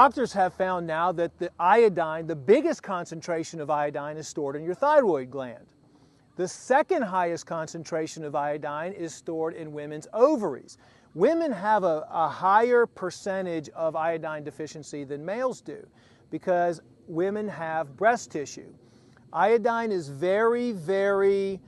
Doctors have found now that the iodine, the biggest concentration of iodine, is stored in your thyroid gland. The second highest concentration of iodine is stored in women's ovaries. Women have a higher percentage of iodine deficiency than males do because women have breast tissue. Iodine is very, very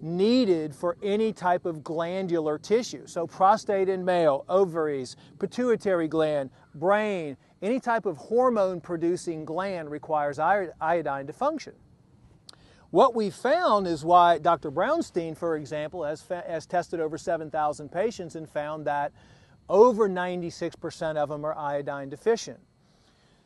needed for any type of glandular tissue. So prostate in male, ovaries, pituitary gland, brain, any type of hormone producing gland requires iodine to function. What we found is why Dr. Brownstein, for example, has tested over 7,000 patients and found that over 96% of them are iodine deficient.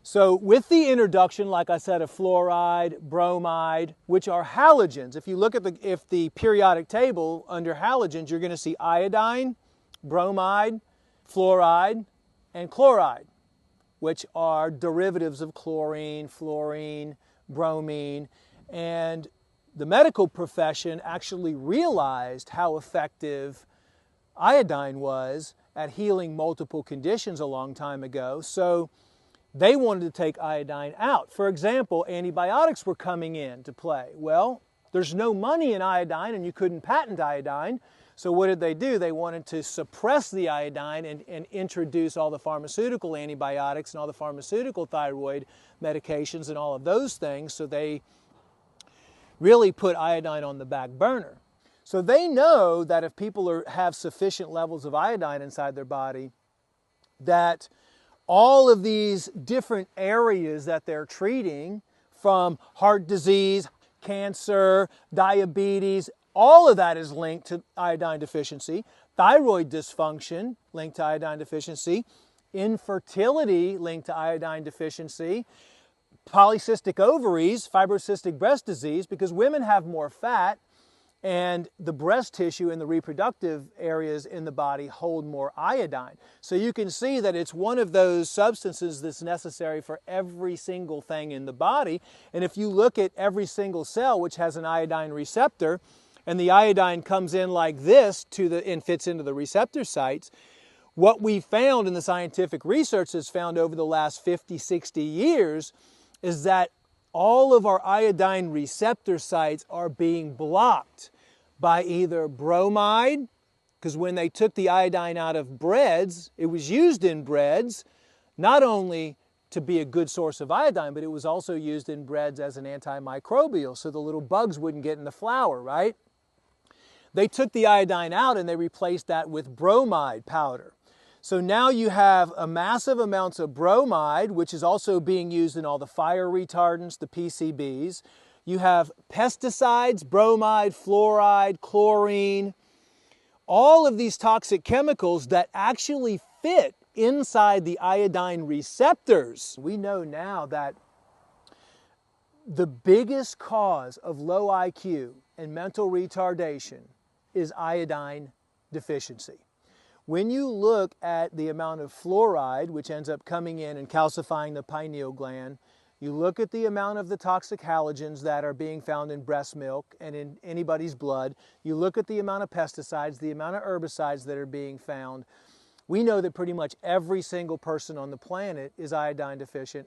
So with the introduction, like I said, of fluoride, bromide, which are halogens, if you look at the periodic table under halogens, you're going to see iodine, bromide, fluoride, and chloride, which are derivatives of chlorine, fluorine, bromine. And the medical profession actually realized how effective iodine was at healing multiple conditions a long time ago. So they wanted to take iodine out. For example, antibiotics were coming in to play. Well, there's no money in iodine and you couldn't patent iodine. So what did they do? They wanted to suppress the iodine and introduce all the pharmaceutical antibiotics and all the pharmaceutical thyroid medications and all of those things. So they really put iodine on the back burner. So they know that if people have sufficient levels of iodine inside their body, that all of these different areas that they're treating, from heart disease, cancer, diabetes, all of that is linked to iodine deficiency. Thyroid dysfunction linked to iodine deficiency. Infertility linked to iodine deficiency. Polycystic ovaries, fibrocystic breast disease, because women have more fat and the breast tissue and the reproductive areas in the body hold more iodine. So you can see that it's one of those substances that's necessary for every single thing in the body. And if you look at every single cell which has an iodine receptor, and the iodine comes in like this and fits into the receptor sites, what we found in the scientific research that's found over the last 50, 60 years is that all of our iodine receptor sites are being blocked by either bromide, because when they took the iodine out of breads, it was used in breads, not only to be a good source of iodine, but it was also used in breads as an antimicrobial, so the little bugs wouldn't get in the flour, right? They took the iodine out and they replaced that with bromide powder. So now you have a massive amounts of bromide, which is also being used in all the fire retardants, the PCBs. You have pesticides, bromide, fluoride, chlorine, all of these toxic chemicals that actually fit inside the iodine receptors. We know now that the biggest cause of low IQ and mental retardation is iodine deficiency. When you look at the amount of fluoride, which ends up coming in and calcifying the pineal gland, you look at the amount of the toxic halogens that are being found in breast milk and in anybody's blood, you look at the amount of pesticides, the amount of herbicides that are being found, we know that pretty much every single person on the planet is iodine deficient.